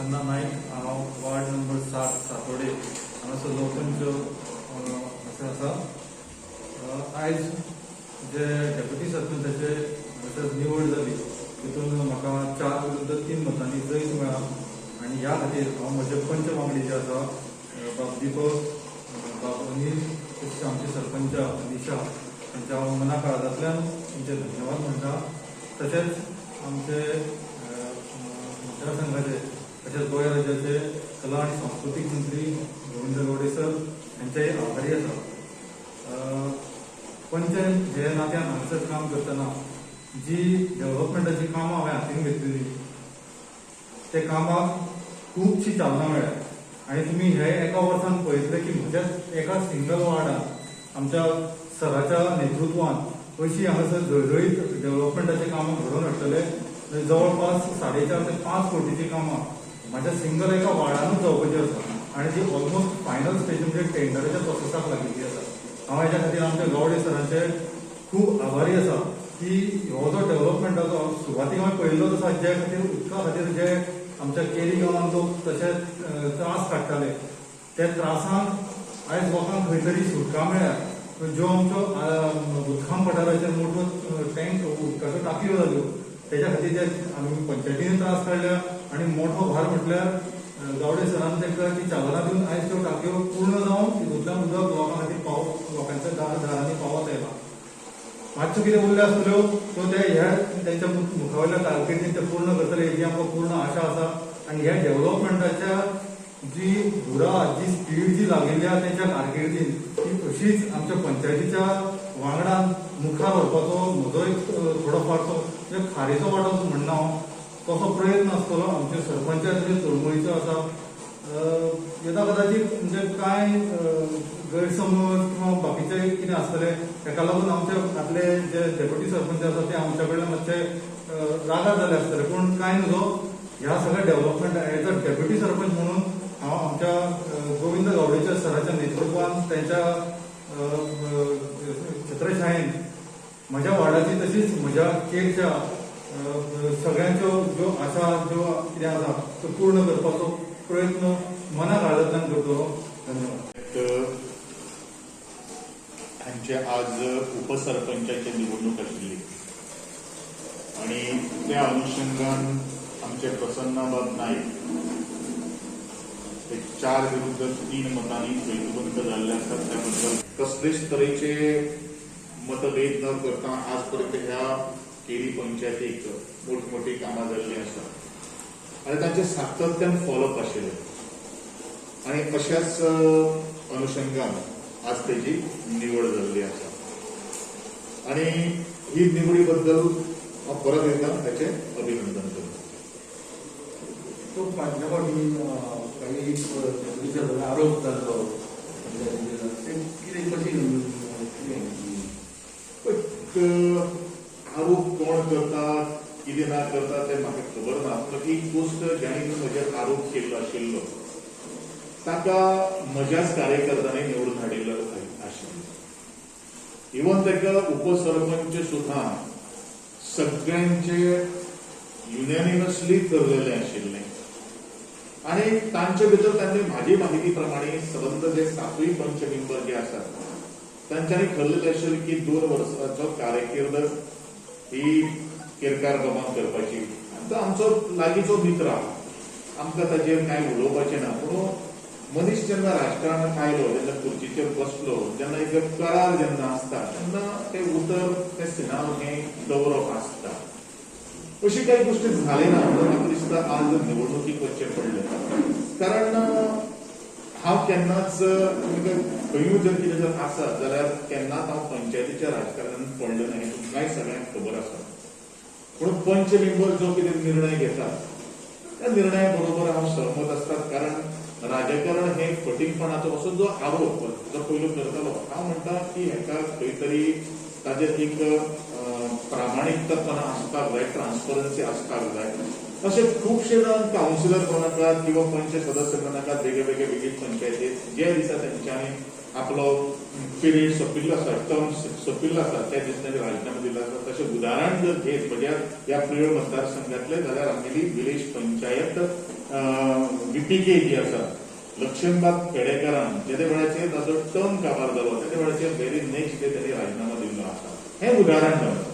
प्रसन्न नाईक, हांव ward number 7 सातोडे हांगासर लोकपंच असो आसा. आयज जे डेप्युटी सरपंचाचे निवड जाली तितून म्हाका 4 विरुद्ध 3 मतांनी जैत मेळ्ळा आनी ह्या खातीर हांव म्हजे पंच वांगडी जे आसा बाब दीपक, बाब अनिल, तशेंच आमचे सरपंच निशा हांच्या हांव मना काळजांतल्यान तांचे धन्यवाद म्हणटा. तशेंच आमचे मतदारसंघाचे तशेंच गोंय राज्याचे कला आनी सांस्कृतीक मंत्री गोविंद गावडे सर हांचेय आभारी आसा. पंच हे नात्यान हांगासर काम करतना जी डेव्हलपमेंटाची कामां हांवें हातीन घेतलेली ते कामाक खुबशी चालना मेळ्ळ्या आनी तुमी हे एका वर्सान पळयतले की म्हज्या एका सिंगल वार्डात आमच्या सराच्या नेतृत्वान अशी हांगासर झळझळीत डेव्हलपमेंटाची कामां घडोवन हाडटले. जवळपास 4.5 ते 5 कोटीची कामां माझ्या सिंगल एका वार्डानूच जावपाची आसा आनी ती ऑलमोस्ट फायनल स्टेज म्हणजे टेंडराच्या प्रोसेसाक लागिल्ली आसा. हांव हेच्या खातीर आमच्या गावडे सरांचे खूब आभारी आसा की हो जो डेव्हलपमेंटाचो सुरवातीक हांवें पळयल्लोच आसा जे खातीर उदका खातीर जे आमच्या केरी गांवांत लोक तशे त्रास काडटाले ते त्रासांक आयज लोकांक खंय तरी सुटका मेळ्ळ्या. ज्यो आमच्यो उदकां पठाराचेर मोठ्यो टँक उदकाच्यो टाकयो जाल्यो तेच्या खातीर जे आमी पंचायतीन त्रास काडल्या आनी मोठो भार म्हटल्यार गावडे सरान तांकां ती चालना दिवन आयज त्यो टाकयो पूर्ण जावन तितूंतल्यान उदक लोकां खातीर लोकांच्या दारांनी पावत येयला. मातश्यो कितें उरल्यो आसतल्यो त्यो ते ह्या तेंच्या मुखावयल्या कारकिर्दीन ते पूर्ण करतले हेजी आमकां पूर्ण आशा आसा. आनी ह्या डेव्हलपमेंटाच्या जी धुरा जी स्पीड जी लागिल्ली आसा तेंच्या कारकिर्दीन ती अशीच आमच्या पंचायतीच्या वांगडान मुखार व्हरपाचो म्हजो एक थोडोफारचो म्हणजे खारेचो वांटो म्हणना हांव तसो प्रयत्न आसतलो. आमचे सरपंचाचे चळवळीचो आसा. येता कदाचित म्हणजे कांय गैरसमज किंवा बाकीचे कितें आसतले तेका लागून आमचे आपले जे डेप्युटी सरपंच आसा ते आमच्या कडल्यान मातशे रागार जाले आसतले पूण कांय नजो. ह्या सगळ्या development as a deputy sarpanch म्हणून हांव आमच्या गोविंद गावडेच्या सराच्या नेतृत्वान त्यांच्या छत्रछायेन म्हज्या वार्डाची तशीच म्हज्या केरच्या सगळ्यांच्यो ज्यो आशा ज्यो कितें आसा त्यो पूर्ण करपाचो प्रयत्न मना काळजांतल्यान करतलो. धन्यवाद. हांचे आज उपसरपंचाची निवडणूक आशिल्ली आणि त्या अनुषंगान आमचे प्रसन्नाबाद नाईक 4 विरुद्ध 3 मतांनी जैतवंत झाले असतात. त्याबद्दल कसलेच तरेचे मतभेद न करता आजपर्यंत ह्या केरी पंचायतीक मोठमोठी कामां जाल्ली आसात आनी तांचे सातत्यान फॉलोअप आशिल्ले आणि अशाच अनुषंगान आज तेजी निवड जाल्ली आसा आणि ही निवडी बद्दल हांव परत एकदा ताचे अभिनंदन करता. तो माझ्या फावटी काही आरोप जाल्लो कितें कशी आरोप कोण करतात कितें ना करतात ते म्हाका खबर ना. पूण एक गोष्ट ज्याणी म्हजेर आरोप केल्लो आशिल्लो ताका म्हज्याच कार्यकर्त्यांनी निवडून हाडिल्लो आशिल्लो. इवन ताका उपसरपंच सुद्धा सगळ्यांचे युनॅनिमसली ठरलेले आशिल्ले आणि तांचे भितर तांणी म्हाजी माहिती प्रमाणे संबंध जे 7वी पंच मेंबर जे आसात तांच्यांनी ठरलेले आशिल्ले की 2 वर्सांचो कार्यकिर्द ही केरकार गमान करपाची. तो आमचो लागींचो मित्र आमकां ताचेर कांय उलोवपाचें ना. पूण मनीस जेन्ना राजकारणांत आयलो जेन्ना खुर्चीचेर बसलो जेन्ना एक करार जेन्ना आसता तेन्ना ते उतर ते सिनाव हें दवरप आसता. अशी काही गोष्टी झाले ना म्हणून म्हाका दिसता आज निवडणुकीक वचचें पडलें. कारण हांव केन्नाच खंयूय जर कितें जर आसत जाल्यार केन्नाच हांव पंचायतीच्या राजकारणांत पडलो ना हें तुमकांय सगळ्यांक खबर आसा. पूण पंच मेंबर जो कितें निर्णय घेतात त्या निर्णया बरोबर हांव सहमत आसतात. कारण राजकारण हे फटींगपणाचो असो जो आरोप जो पयलो करतालो हांव म्हणटा की हेका खंय तरी ताजेर एक प्रामाणिकतापणा आसपाक जाय, ट्रान्सपरन्सी आसपाक जाय. असे खूबशे जाण कावन्सिलर कोणाकात किंवा पंच सदस्य कोणाकात वेगळे पंचायतीत जे दिसा तेंच्यांनी आपलो पिरियड सोंपिल्लो आसा, टर्म सोंपिल्लो आसा त्या दिसांनी राजीनामो दिल्लो आसा. तशें उदाहरण जर घेत म्हणजे ह्या पिरियड मतदारसंघातले जाल्यार आमगेली विलेज पंचायत पीटीके जी आसा लक्ष्मणबाब खेडेकरान जेदे वेळाचेर ताजो टर्म काबार जालो तेदे वेळाचेर व्हेरी नेक्स्ट डे ताणें राजिनामा दिल्लो आसा हें उदाहरण जावन